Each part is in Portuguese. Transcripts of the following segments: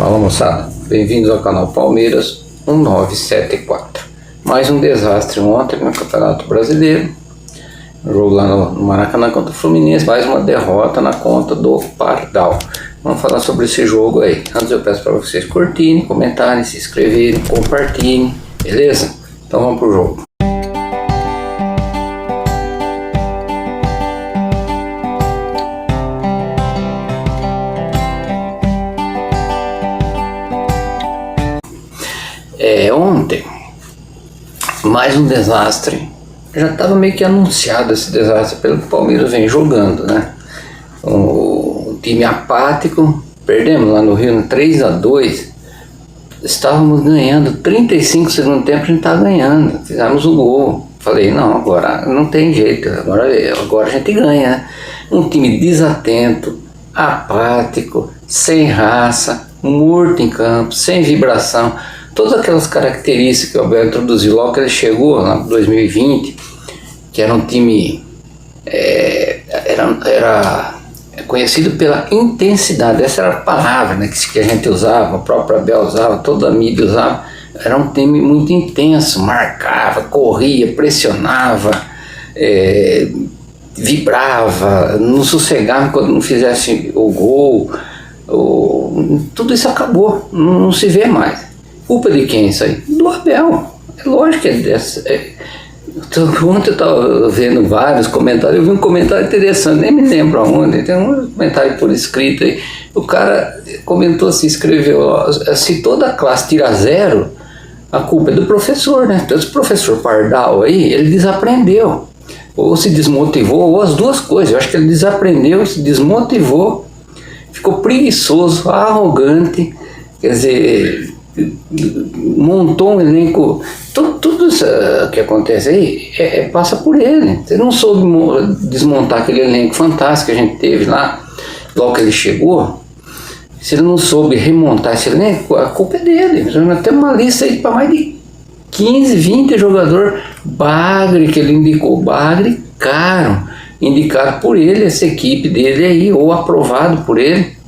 Fala moçada, bem-vindos ao canal Palmeiras 1974. Mais um desastre ontem no Campeonato Brasileiro. Jogo lá no Maracanã contra o Fluminense, mais uma derrota na conta do Pardal. Vamos falar sobre esse jogo aí. Antes eu peço para vocês curtirem, comentarem, se inscreverem, compartilhem, beleza? Então vamos pro jogo. Ontem, mais um desastre. Já estava meio que anunciado esse desastre pelo que o Palmeiras vem jogando, né? Um time apático, perdemos lá no Rio 3-2, estávamos ganhando, 35 segundo tempo a gente estava ganhando, fizemos o gol. Falei, não, agora não tem jeito, agora a gente ganha, né? Um time desatento, apático, sem raça, morto em campo, sem vibração. Todas aquelas características que o Abel introduziu logo que ele chegou em 2020, que era um time era conhecido pela intensidade, essa era a palavra, né, que a gente usava, o próprio Abel usava, toda a mídia usava. Era um time muito intenso, marcava, corria, pressionava, vibrava, não sossegava quando não fizesse o gol. Tudo isso acabou, não se vê mais. Culpa de quem isso aí? Do Abel. É lógico que é dessa. Ontem eu estava vendo vários comentários, eu vi um comentário interessante, nem me lembro aonde, tem um comentário por escrito aí. O cara comentou assim, escreveu, ó, se toda a classe tira 0, a culpa é do professor, né? Então esse professor Pardal aí, ele desaprendeu, ou se desmotivou, ou as duas coisas. Eu acho que ele desaprendeu, se desmotivou, ficou preguiçoso, arrogante, quer dizer, montou um elenco. Tudo isso que acontece aí passa por ele. Você não soube desmontar aquele elenco fantástico que a gente teve lá logo que ele chegou. Se ele não soube remontar esse elenco, a culpa é dele. Nós temos uma lista aí para mais de 15, 20 jogadores. Bagre que ele indicou, Bagre caro, indicado por ele, essa equipe dele aí, ou aprovado por ele.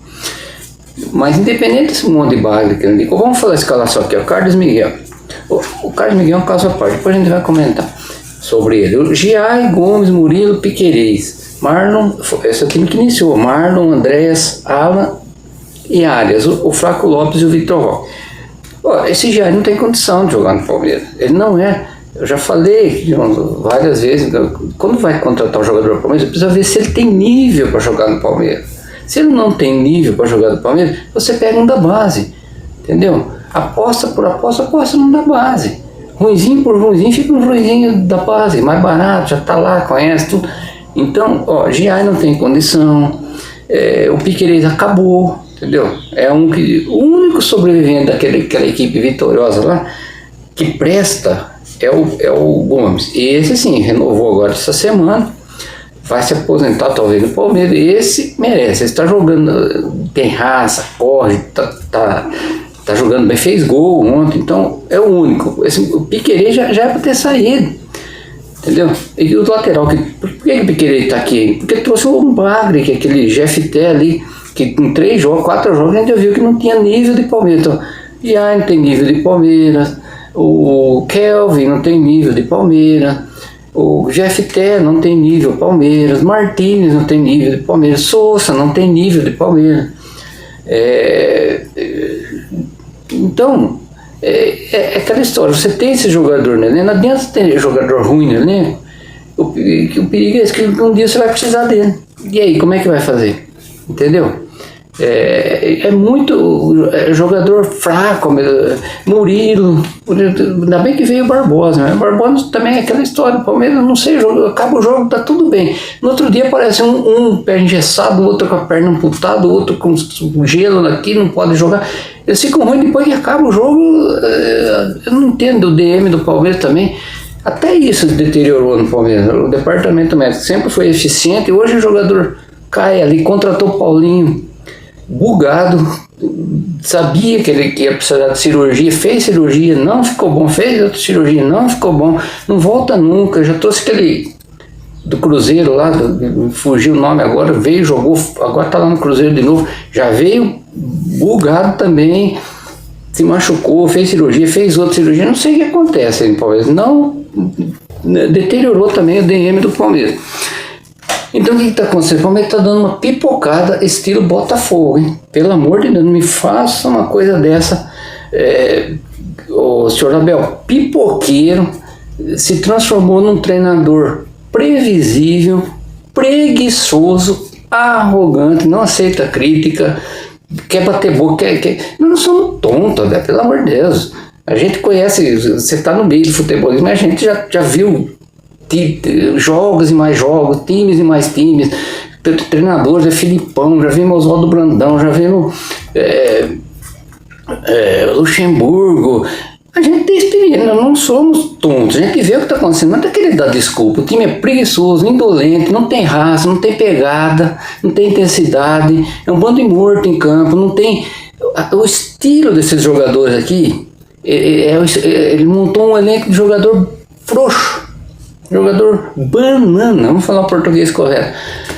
Mas independente desse monte de bagre que ele indicou, vamos falar a escalação aqui, o Carlos Miguel. O Carlos Miguel é um caso à parte, depois a gente vai comentar sobre ele. O Giai, Gomes, Murilo, Piquerez, Marlon, esse é o time que iniciou, Marlon, Andréas, Alan e Arias, o Flaco Lopes e o Vitor Roque. Esse Giai não tem condição de jogar no Palmeiras, ele não é. Eu já falei várias vezes, quando vai contratar um jogador do Palmeiras, precisa ver se ele tem nível para jogar no Palmeiras. Se ele não tem nível para jogar do Palmeiras, você pega um da base, entendeu? Aposta por aposta, aposta num da base. Ruinzinho por ruinzinho, fica um ruinzinho da base, mais barato, já tá lá, conhece tudo. Então, Giai não tem condição, o Piquerez acabou, entendeu? O único sobrevivente daquela equipe vitoriosa lá, que presta, é o Gomes. E esse sim, renovou agora essa semana. Vai se aposentar talvez no Palmeiras. Esse merece, está jogando, tem raça, corre, tá jogando bem, fez gol ontem, então é o único. O Piquerez já é para ter saído, entendeu? E o lateral, por que o Piquerez está aqui? Porque trouxe um Bagre, que é aquele GFT ali, que com 3 jogos, 4 jogos, a gente já viu que não tinha nível de Palmeiras. Então, já não tem nível de Palmeiras, o Kelvin não tem nível de Palmeiras, o GFT não tem nível Palmeiras, Martínez não tem nível de Palmeiras, Sousa não tem nível de Palmeiras. Então, é aquela história, você tem esse jogador no elenco, não adianta ter jogador ruim no elenco, o perigo é que um dia você vai precisar dele. E aí, como é que vai fazer? Entendeu? Muito jogador fraco, Murilo, ainda bem que veio o Barbosa, né? O Barbosa também é aquela história, o Palmeiras, não sei, acaba o jogo, tá tudo bem. No outro dia aparece um pé engessado, o outro com a perna amputada, o outro com gelo aqui, não pode jogar. Eles ficam ruins depois que acaba o jogo. Eu não entendo o DM do Palmeiras também. Até isso deteriorou no Palmeiras. O departamento médico sempre foi eficiente, hoje o jogador cai ali, contratou o Paulinho bugado, sabia que ele ia precisar de cirurgia, fez cirurgia, não ficou bom, fez outra cirurgia, não ficou bom, não volta nunca. Já trouxe aquele do Cruzeiro lá, fugiu o nome agora, veio, jogou, agora tá lá no Cruzeiro de novo, já veio bugado também, se machucou, fez cirurgia, fez outra cirurgia, não sei o que acontece no Palmeiras, não deteriorou também o DM do Palmeiras. Então o que está acontecendo? O Palmeiras está dando uma pipocada estilo Botafogo, hein? Pelo amor de Deus, não me faça uma coisa dessa. O senhor Abel, pipoqueiro, se transformou num treinador previsível, preguiçoso, arrogante, não aceita crítica, quer bater boca, Nós não somos tontos, né? Pelo amor de Deus. A gente conhece, você está no meio do futebolismo, mas a gente já viu jogos e mais jogos, times e mais times, treinadores, Filipão, já vimos Oswaldo Brandão, já vimos Luxemburgo. A gente tem experiência, nós não somos tontos, a gente vê o que está acontecendo, não está querendo dar desculpa. O time é preguiçoso, indolente, não tem raça, não tem pegada, não tem intensidade, é um bando de morto em campo, não tem... O estilo desses jogadores aqui, ele montou um elenco de jogador frouxo, jogador banana, vamos falar o português correto.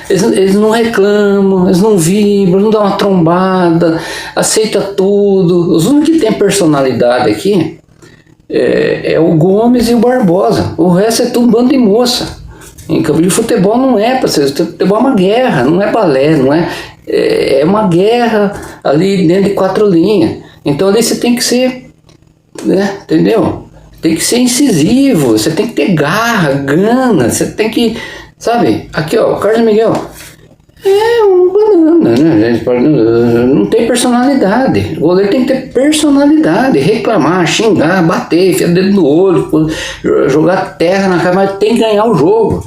Eles não reclamam, eles não vibram, não dão uma trombada, aceita tudo. Os únicos que tem personalidade aqui é o Gomes e o Barbosa. O resto é tudo bando de moça. Em campo de futebol não é para ser, futebol é uma guerra, não é balé, não é, é uma guerra ali dentro de 4 linhas. Então ali você tem que ser, né, entendeu? Tem que ser incisivo, você tem que ter garra, gana, você tem que, sabe? Aqui ó, o Carlos Miguel é um banana, né? Não tem personalidade. O goleiro tem que ter personalidade, reclamar, xingar, bater, enfiar o dedo no olho, jogar terra na cara, mas tem que ganhar o jogo.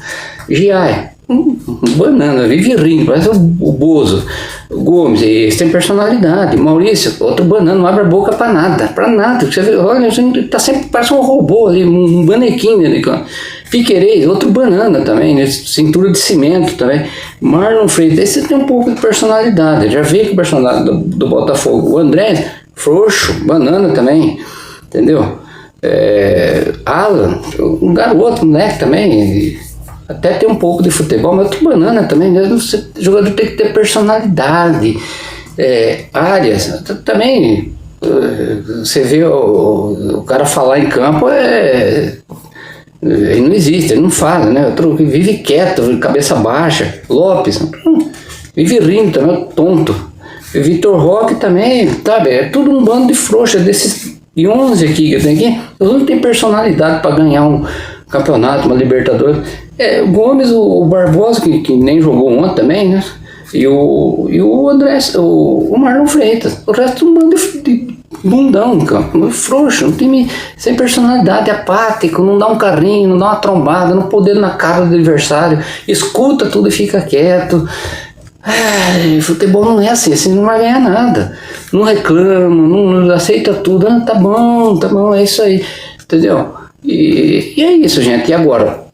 Giai, banana, vive rindo, parece o Bozo. O Gomes, esse tem personalidade. Maurício, outro banana, não abre a boca pra nada, pra nada. Você vê, olha, você tá sempre, parece um robô ali, um bonequinho ali. Piquerez, outro banana também, né? Cintura de cimento também. Marlon Freitas, esse tem um pouco de personalidade, já veio com personalidade do Botafogo. O André, frouxo, banana também, entendeu? Alan, um garoto, moleque também, até tem um pouco de futebol, mas outro banana também, né? O jogador tem que ter personalidade. Arias, também, você vê o cara falar em campo, ele não existe, ele não fala, né? Outro vive quieto, cabeça baixa. Lopes, vive rindo também, tonto. Vitor Roque também, sabe? É tudo um bando de frouxa desses 11 aqui que eu tenho aqui. Eles não tem personalidade para ganhar um campeonato, uma Libertadores. O Gomes, o Barbosa, que nem jogou ontem também, né? E o André, o Marlon Freitas. O resto é um bando de bundão no campo, frouxo, um time sem personalidade, apático, não dá um carrinho, não dá uma trombada, não pôr o dedo na cara do adversário, escuta tudo e fica quieto. Futebol não é assim não vai ganhar nada. Não reclama, não aceita tudo, tá bom, é isso aí, entendeu? E é isso, gente. E agora?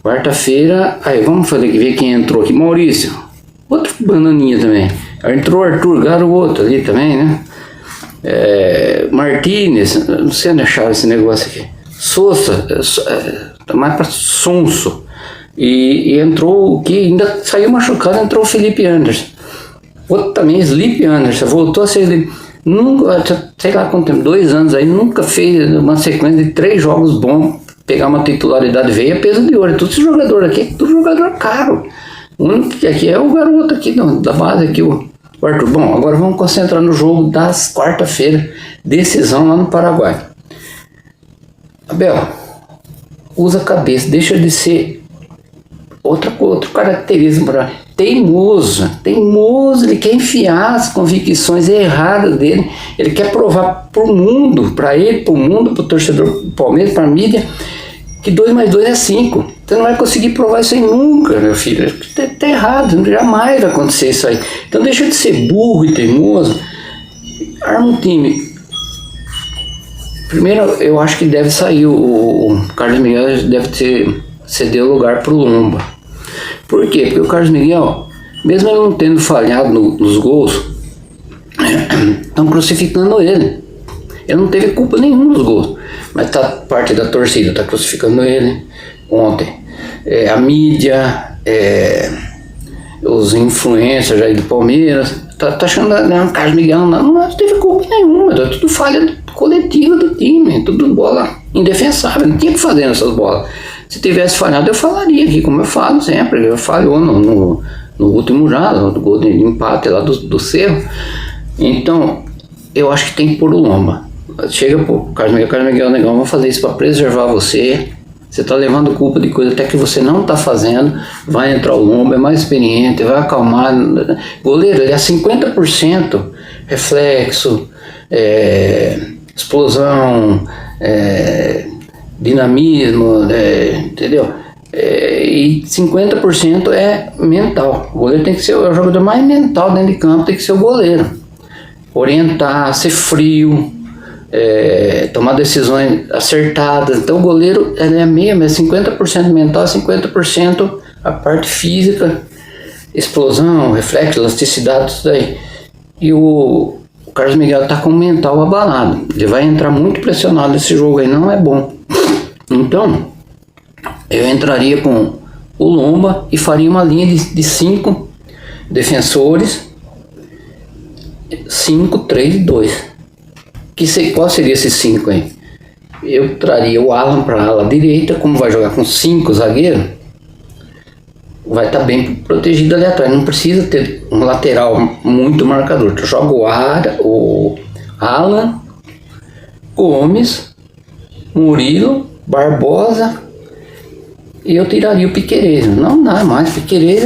Quarta-feira, aí vamos ver quem entrou aqui. Maurício, outro bananinha também. Entrou Arthur, garoto ali também, né? Martínez, não sei onde acharam esse negócio aqui. Sousa, tá mais pra sonso. E entrou o que ainda saiu machucado, entrou o Felipe Anderson. Outro também, Sleep Anderson, voltou a ser. Nunca, sei lá quanto tempo, 2 anos aí, nunca fez uma sequência de 3 jogos bons, pegar uma titularidade, veio a peso de ouro. Todo esse jogador aqui, tudo jogador caro. O único que aqui é o garoto aqui da base, aqui, o Arthur. Bom, agora vamos concentrar no jogo das quarta-feira, decisão lá no Paraguai. Abel, usa a cabeça, deixa de ser outra característica para teimoso, ele quer enfiar as convicções erradas dele, ele quer provar pro mundo, para ele, pro mundo, pro torcedor do Palmeiras, pra mídia, que 2 mais 2 é 5. Você não vai conseguir provar isso aí nunca, meu filho. Tá errado, jamais vai acontecer isso aí. Então deixa de ser burro e teimoso. Arma um time. Primeiro, eu acho que deve sair o Carlos Miguel, deve ceder o lugar pro Lomba. Por quê? Porque o Carlos Miguel, mesmo ele não tendo falhado nos gols, estão crucificando ele. Ele não teve culpa nenhuma nos gols, mas parte da torcida está crucificando ele ontem. A mídia, os influencers aí do Palmeiras, tá achando né, o Carlos Miguel não teve culpa nenhuma, é tudo falha coletiva do time, tudo bola indefensável, não tinha que fazer nessas bolas. Se tivesse falhado, eu falaria aqui, como eu falo sempre, ele falhou no último já, no gol de empate lá do Cerro. Então, eu acho que tem que pôr o Lomba. Chega pro Carlos Miguel, negão, vamos fazer isso para preservar você. Você está levando culpa de coisa até que você não está fazendo. Vai entrar o Lomba, é mais experiente, vai acalmar. Goleiro, ele é 50% reflexo, explosão, dinamismo, entendeu? E 50% é mental. O goleiro tem que ser o jogador mais mental dentro de campo, tem que ser o goleiro. Orientar, ser frio, tomar decisões acertadas. Então o goleiro é mesmo, é 50% mental, 50% a parte física, explosão, reflexo, elasticidade, tudo aí. E o Carlos Miguel está com o mental abalado. Ele vai entrar muito pressionado nesse jogo aí, não é bom. Então, eu entraria com o Lomba e faria uma linha de 5 defensores, 5, 3 e 2. Qual seria esses 5 aí? Eu traria o Alan para a ala direita, como vai jogar com 5 zagueiros, vai estar bem protegido ali atrás, não precisa ter um lateral muito marcador. Tu joga o Alan, Gomes, Murilo, Barbosa, e eu tiraria o Piquerez. Não dá mais, Piquerez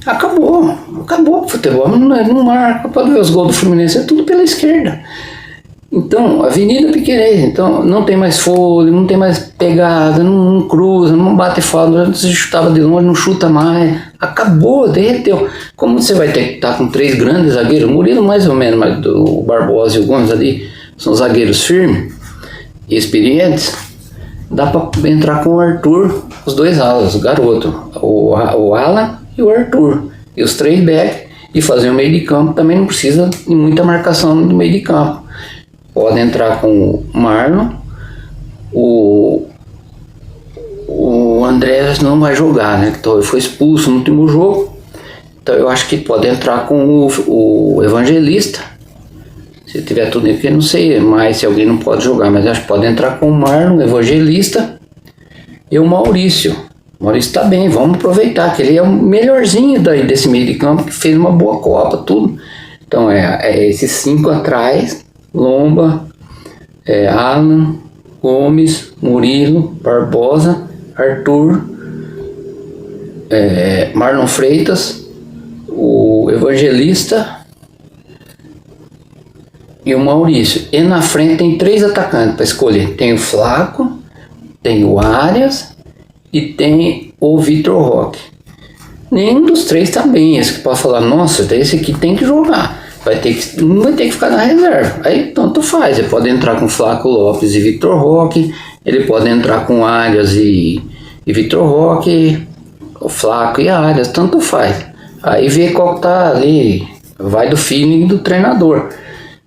acabou o futebol, não marca. Pode ver os gols do Fluminense, é tudo pela esquerda. Então, Avenida Piquerez, então não tem mais fôlego, não tem mais pegada, não cruza, não bate falta, antes você chutava de longe, não chuta mais, acabou, derreteu. Como você vai ter que estar com 3 grandes zagueiros, Murilo mais ou menos, mas o Barbosa e o Gomes ali são zagueiros firmes e experientes, dá para entrar com o Arthur, os 2 alas, o garoto, o Alan e o Arthur, e os 3 back, e fazer o meio de campo. Também não precisa de muita marcação no meio de campo. Pode entrar com o Marlon, o Andrés não vai jogar, né? Então ele foi expulso no último jogo. Então eu acho que pode entrar com o Evangelista. Se tiver tudo aí, porque eu não sei mais se alguém não pode jogar, mas acho que pode entrar com o Marlon, o Evangelista e o Maurício. O Maurício tá bem, vamos aproveitar, que ele é o melhorzinho desse meio de campo, que fez uma boa Copa, tudo. Então é esses 5 atrás. Lomba, Alan, Gomes, Murilo, Barbosa, Arthur, Marlon Freitas, o Evangelista e o Maurício. E na frente tem 3 atacantes para escolher. Tem o Flaco, tem o Arias e tem o Vitor Roque. Nenhum dos 3 está bem. Esse que pode falar, nossa, esse aqui tem que jogar. Um vai ter que ficar na reserva. Aí tanto faz. Ele pode entrar com Flaco Lopes e Vitor Roque. Ele pode entrar com Arias e Vitor Roque. O Flaco e Arias, tanto faz. Aí vê qual que tá ali. Vai do feeling do treinador.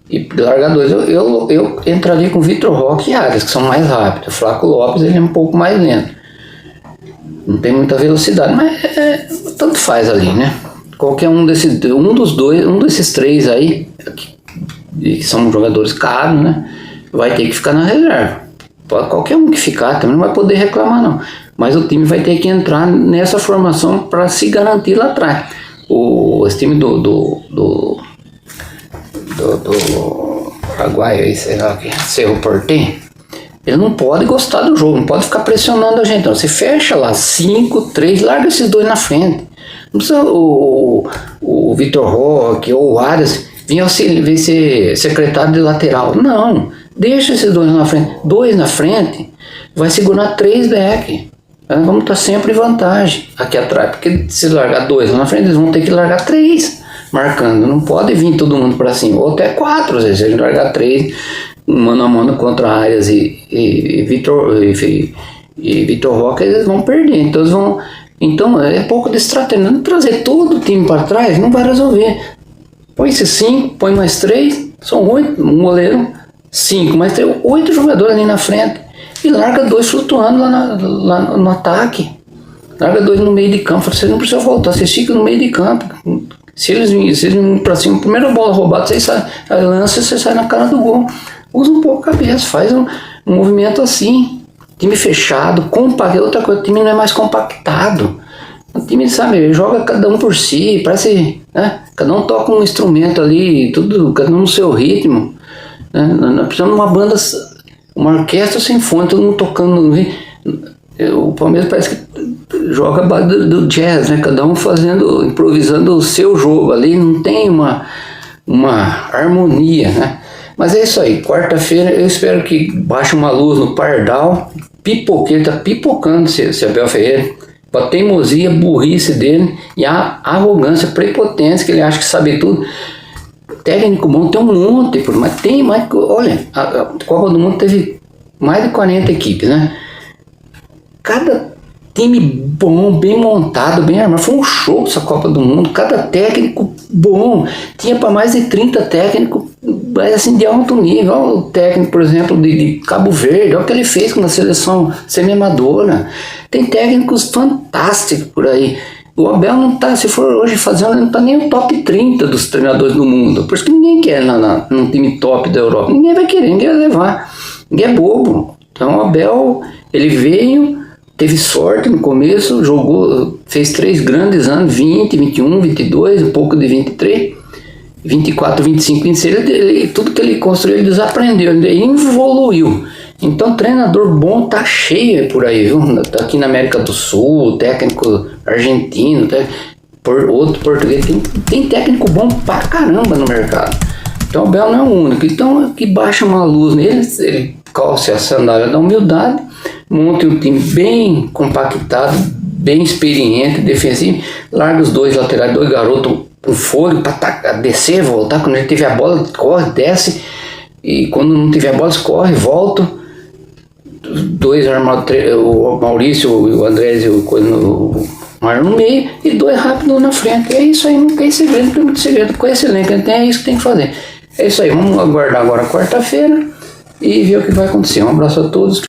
E larga 2. Eu entraria com Vitor Roque e Arias, que são mais rápidos. O Flaco Lopes ele é um pouco mais lento. Não tem muita velocidade, mas tanto faz ali, né? Qualquer um desses 3 aí, que são jogadores caros, né? Vai ter que ficar na reserva. Pode qualquer um que ficar, também não vai poder reclamar não. Mas o time vai ter que entrar nessa formação para se garantir lá atrás. Esse time do Paraguai aí, sei lá, Cerro Porteño, ele não pode gostar do jogo, não pode ficar pressionando a gente. Então, você fecha lá 5, 3, larga esses 2 na frente. Não precisa o Vitor Roque ou o Arias vir ser secretário de lateral. Não, deixa esses 2 na frente. 2 na frente vai segurar 3 back. Nós vamos estar sempre em vantagem aqui atrás. Porque se largar 2 lá na frente, eles vão ter que largar 3 marcando. Não pode vir todo mundo para cima. Ou até 4, às vezes. Se eles largar 3 mano a mano contra Arias e Vitor Roque, eles vão perder. Então é pouco de estratégia. Não trazer todo o time para trás não vai resolver. Põe esses 5, põe mais 3, são 8, um goleiro, 5, mais 3, 8 jogadores ali na frente. E larga 2 flutuando lá no ataque. Larga dois no meio de campo. Vocês não precisam voltar, vocês ficam no meio de campo. Se eles virem pra cima, primeira bola roubada, vocês saem, lança, você sai na cara do gol. Usa um pouco a cabeça, faz um movimento assim. Time fechado, compacto. Outra coisa, o time não é mais compactado. O time, sabe, joga cada um por si, parece, né? Cada um toca um instrumento ali, tudo, cada um no seu ritmo. Né? Nós precisamos de uma banda, uma orquestra sinfônica, todo mundo tocando. O Palmeiras parece que joga a base do jazz, né? Cada um fazendo, improvisando o seu jogo ali, não tem uma harmonia, né? Mas é isso aí, quarta-feira eu espero que baixe uma luz no Pardal, pipoqueiro, tá pipocando esse Abel Ferreira, a teimosia, burrice dele e a arrogância, prepotência, que ele acha que sabe tudo. Técnico bom tem um monte, mas tem mais, olha, a Copa do Mundo teve mais de 40 equipes, né? Cada time bom, bem montado, bem armado. Foi um show essa Copa do Mundo. Cada técnico bom. Tinha para mais de 30 técnicos, mas assim, de alto nível. Olha o técnico, por exemplo, de Cabo Verde. Olha o que ele fez com a seleção semi-amadora. Tem técnicos fantásticos por aí. O Abel não tá, se for hoje fazendo, não tá nem no top 30 dos treinadores do mundo. Por isso que ninguém quer num time top da Europa. Ninguém vai querer, ninguém vai levar. Ninguém é bobo. Então o Abel, ele veio... Teve sorte no começo, jogou, fez 3 grandes anos, 20, 21, 22, um pouco de 23, 24, 25, 26, tudo que ele construiu, ele desaprendeu, ele evoluiu. Então, treinador bom tá cheio por aí, viu? Tá aqui na América do Sul, técnico argentino, outro português, tem técnico bom pra caramba no mercado. Então, o Abel não é o único. Então, que baixa uma luz nele, ele calce a sandália da humildade, monte um time bem compactado, bem experiente, defensivo, larga os 2 laterais, 2 garotos com fôlego para descer, voltar, quando ele tiver a bola, corre, desce, e quando não tiver a bola, corre, volta, 2 armados, o Maurício, o Andrés e o Mário no meio, e 2 rápidos na frente. É isso aí, não tem segredo, não tem muito segredo, com esse elenco, é isso que tem que fazer. É isso aí, vamos aguardar agora quarta-feira e ver o que vai acontecer. Um abraço a todos.